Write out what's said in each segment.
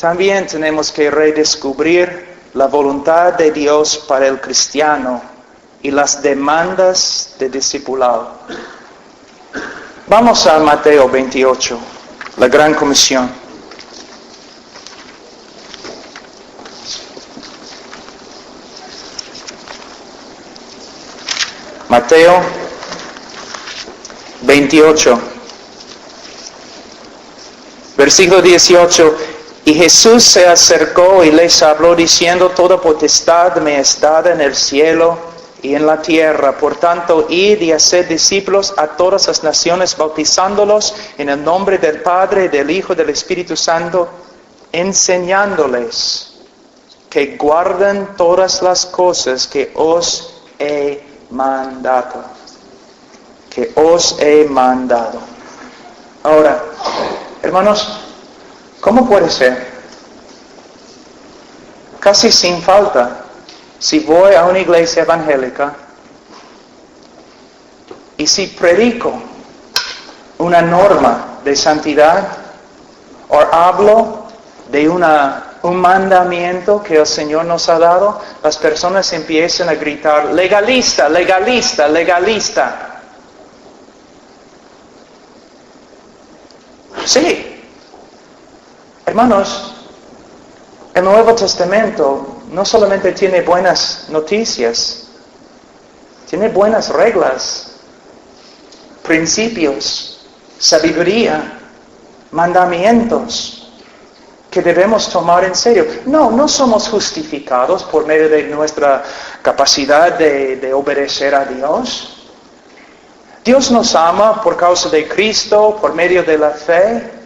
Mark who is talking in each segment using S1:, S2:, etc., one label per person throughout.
S1: También tenemos que redescubrir la voluntad de Dios para el cristiano y las demandas de discipulado. Vamos a Mateo 28, la Gran Comisión. Mateo 28, versículo 18. Y Jesús se acercó y les habló diciendo: toda potestad me es dada en el cielo y en la tierra. Por tanto, id y haced discípulos a todas las naciones, bautizándolos en el nombre del Padre, del Hijo y del Espíritu Santo, enseñándoles que guarden todas las cosas que os he mandado. Que os he mandado. Ahora, hermanos, ¿cómo puede ser? Casi sin falta, si voy a una iglesia evangélica y si predico una norma de santidad o hablo de un mandamiento que el Señor nos ha dado, las personas empiezan a gritar: legalista, legalista, legalista. Sí. Hermanos, el Nuevo Testamento no solamente tiene buenas noticias, tiene buenas reglas, principios, sabiduría, mandamientos que debemos tomar en serio. No somos justificados por medio de nuestra capacidad de obedecer a Dios. Dios nos ama por causa de Cristo, por medio de la fe.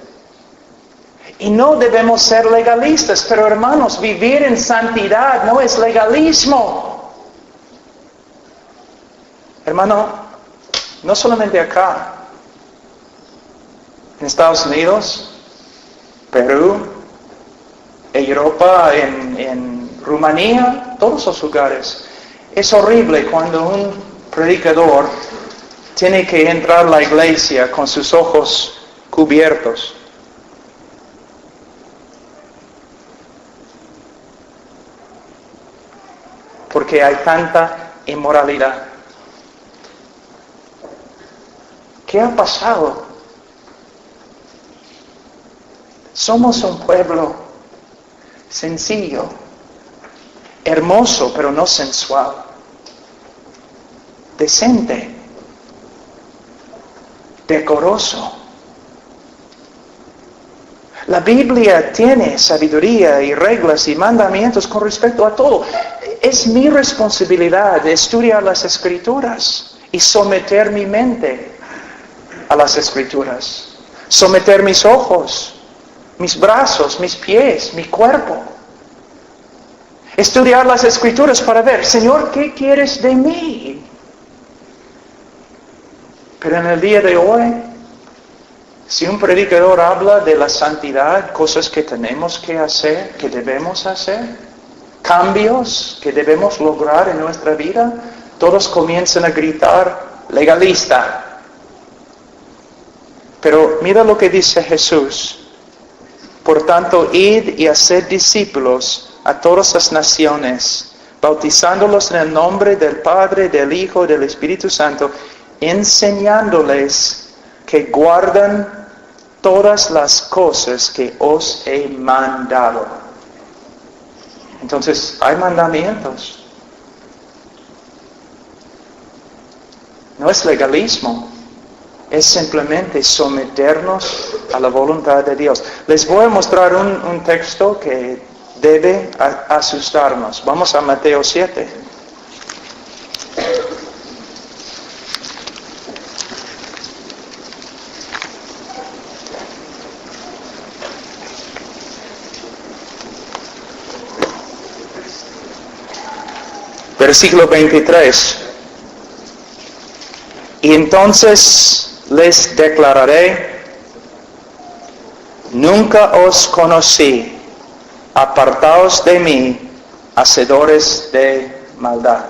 S1: Y no debemos ser legalistas, pero hermanos, vivir en santidad no es legalismo. Hermano, no solamente acá, en Estados Unidos, Perú, Europa, en Rumanía, todos los lugares. Es horrible cuando un predicador tiene que entrar a la iglesia con sus ojos cubiertos. Porque hay tanta inmoralidad. ¿Qué ha pasado? Somos un pueblo sencillo, hermoso pero no sensual, decente, decoroso. La Biblia tiene sabiduría y reglas y mandamientos con respecto a todo. Es mi responsabilidad estudiar las Escrituras y someter mi mente a las Escrituras. Someter mis ojos, mis brazos, mis pies, mi cuerpo. Estudiar las Escrituras para ver: Señor, ¿qué quieres de mí? Pero en el día de hoy, si un predicador habla de la santidad, cosas que tenemos que hacer, que debemos hacer, cambios que debemos lograr en nuestra vida, todos comienzan a gritar: legalista. Pero mira lo que dice Jesús: por tanto, id y haced discípulos a todas las naciones, bautizándolos en el nombre del Padre, del Hijo y del Espíritu Santo, enseñándoles que guarden todas las cosas que os he mandado. Entonces, hay mandamientos. No es legalismo, es simplemente someternos a la voluntad de Dios. Les voy a mostrar un texto que debe asustarnos. Vamos a Mateo 7. Versículo 23. Y entonces les declararé: nunca os conocí, apartaos de mí, hacedores de maldad.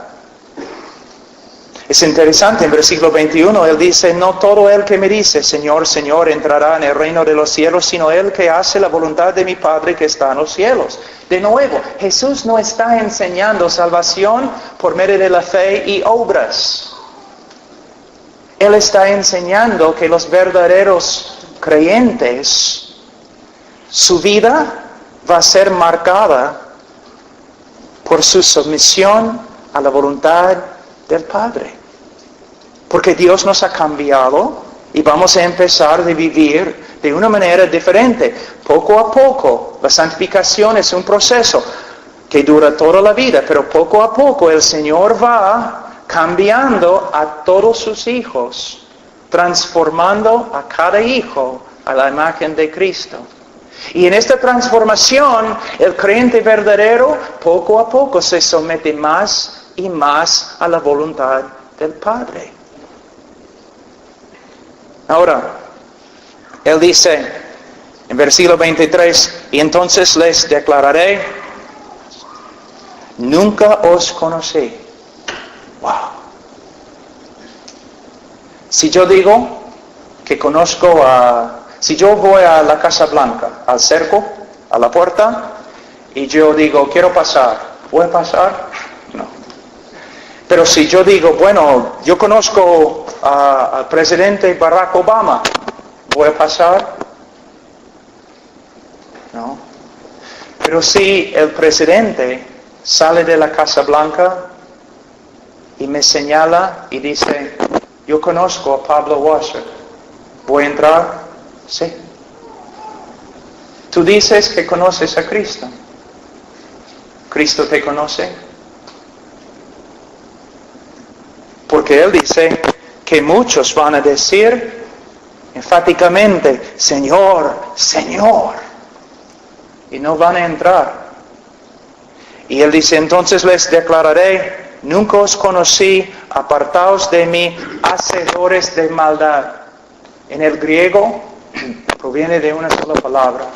S1: Es interesante, en versículo 21, Él dice, no todo el que me dice, Señor, Señor, entrará en el reino de los cielos, sino el que hace la voluntad de mi Padre que está en los cielos. De nuevo, Jesús no está enseñando salvación por medio de la fe y obras. Él está enseñando que los verdaderos creyentes, su vida va a ser marcada por su sumisión a la voluntad del Padre. Porque Dios nos ha cambiado y vamos a empezar a vivir de una manera diferente. Poco a poco, la santificación es un proceso que dura toda la vida, pero poco a poco el Señor va cambiando a todos sus hijos, transformando a cada hijo a la imagen de Cristo. Y en esta transformación, el creyente verdadero, poco a poco, se somete más y más a la voluntad del Padre. Ahora, Él dice en versículo 23, y entonces les declararé, nunca os conocí. Wow. Si yo digo que conozco si yo voy a la Casa Blanca, al cerco, a la puerta, y yo digo, quiero pasar, ¿voy a pasar? No. Pero si yo digo, bueno, yo conozco al presidente Barack Obama, ¿voy a pasar? No. Pero si el presidente sale de la Casa Blanca y me señala y dice, yo conozco a Pablo Washer, ¿voy a entrar? Sí. Tú dices que conoces a Cristo. ¿Cristo te conoce? Porque Él dice que muchos van a decir enfáticamente, Señor, Señor, y no van a entrar. Y Él dice, entonces les declararé, nunca os conocí, apartaos de mí, hacedores de maldad. En el griego proviene de una sola palabra,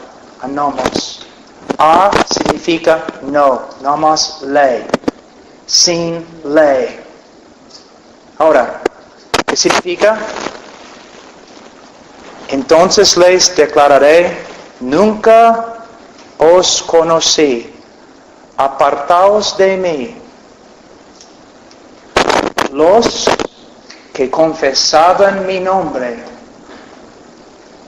S1: anomos. A significa no, nomos ley, sin ley. Ahora, ¿qué significa? Entonces les declararé, nunca os conocí, apartaos de mí, los que confesaban mi nombre,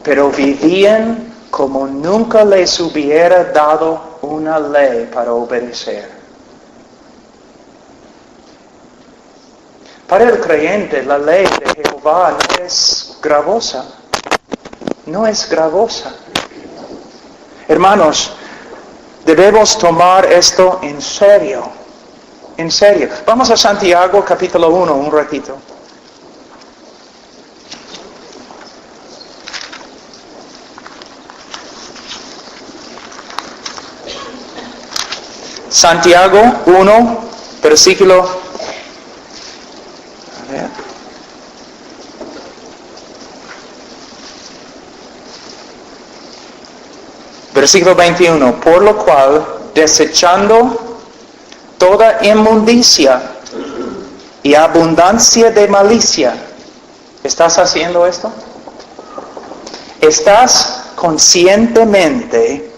S1: pero vivían como nunca les hubiera dado una ley para obedecer. Para el creyente, la ley de Jehová no es gravosa. No es gravosa. Hermanos, debemos tomar esto en serio. En serio. Vamos a Santiago capítulo 1 un ratito. Santiago 1, versículo. A ver. Versículo 21. Por lo cual, desechando toda inmundicia y abundancia de malicia. ¿Estás haciendo esto? ¿Estás conscientemente,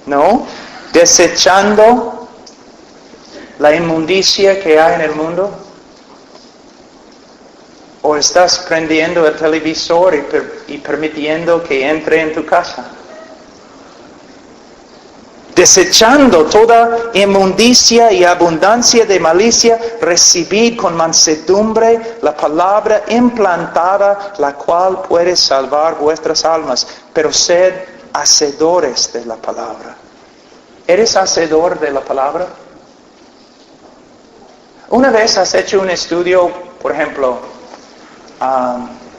S1: no, desechando la inmundicia que hay en el mundo? ¿O estás prendiendo el televisor y permitiendo que entre en tu casa? Desechando toda inmundicia y abundancia de malicia, recibid con mansedumbre la palabra implantada, la cual puede salvar vuestras almas. Pero sed hacedores de la palabra. ¿Eres hacedor de la palabra? Una vez has hecho un estudio, por ejemplo,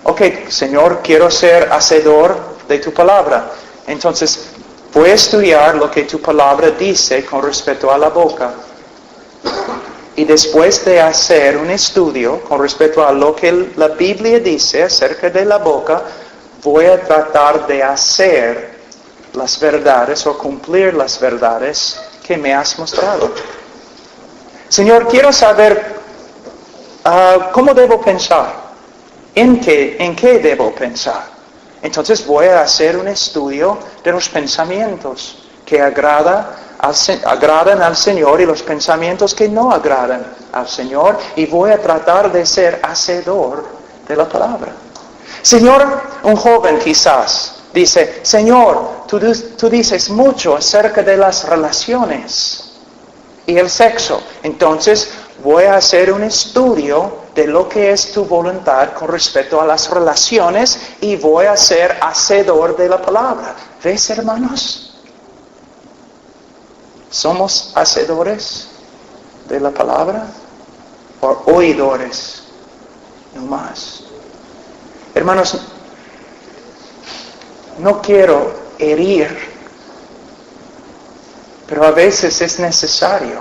S1: ok, Señor, quiero ser hacedor de tu palabra. Entonces, voy a estudiar lo que tu palabra dice con respecto a la boca. Y después de hacer un estudio con respecto a lo que la Biblia dice acerca de la boca, voy a tratar de hacer las verdades o cumplir las verdades que me has mostrado. Señor, quiero saber ¿cómo debo pensar? ¿En qué debo pensar? Entonces voy a hacer un estudio de los pensamientos que agradan al Señor y los pensamientos que no agradan al Señor, y voy a tratar de ser hacedor de la palabra. Señor, un joven quizás dice, Señor, tú dices mucho acerca de las relaciones y el sexo. Entonces voy a hacer un estudio de lo que es tu voluntad con respecto a las relaciones y voy a ser hacedor de la palabra. ¿Ves, hermanos? ¿Somos hacedores de la palabra o oidores? No más. Hermanos, no quiero herir, pero a veces es necesario.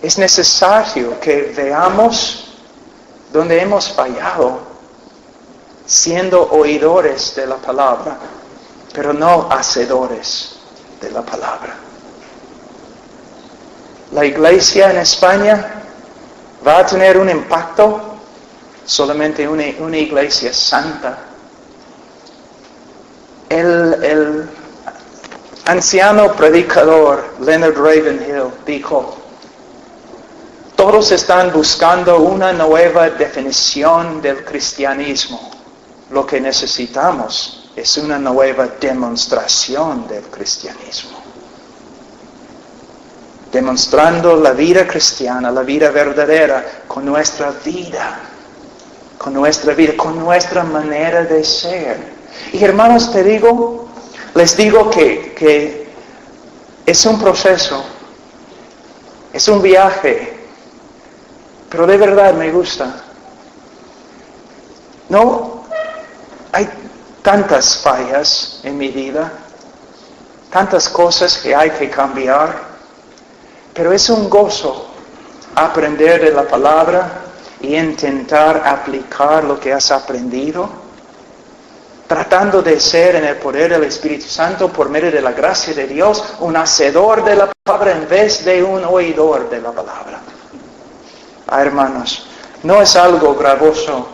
S1: Es necesario que veamos donde hemos fallado, siendo oidores de la palabra, pero no hacedores de la palabra. La iglesia en España va a tener un impacto solamente una iglesia santa. El anciano predicador Leonard Ravenhill dijo, todos están buscando una nueva definición del cristianismo. Lo que necesitamos es una nueva demostración del cristianismo. Demostrando la vida cristiana, la vida verdadera, con nuestra vida, con nuestra manera de ser. Y hermanos, les digo que es un proceso, es un viaje, pero de verdad me gusta. No, hay tantas fallas en mi vida, tantas cosas que hay que cambiar, pero es un gozo aprender de la palabra y intentar aplicar lo que has aprendido, tratando de ser en el poder del Espíritu Santo, por medio de la gracia de Dios, un hacedor de la palabra en vez de un oidor de la palabra. Hermanos, no es algo gravoso,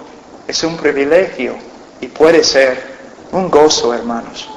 S1: es un privilegio y puede ser un gozo, hermanos.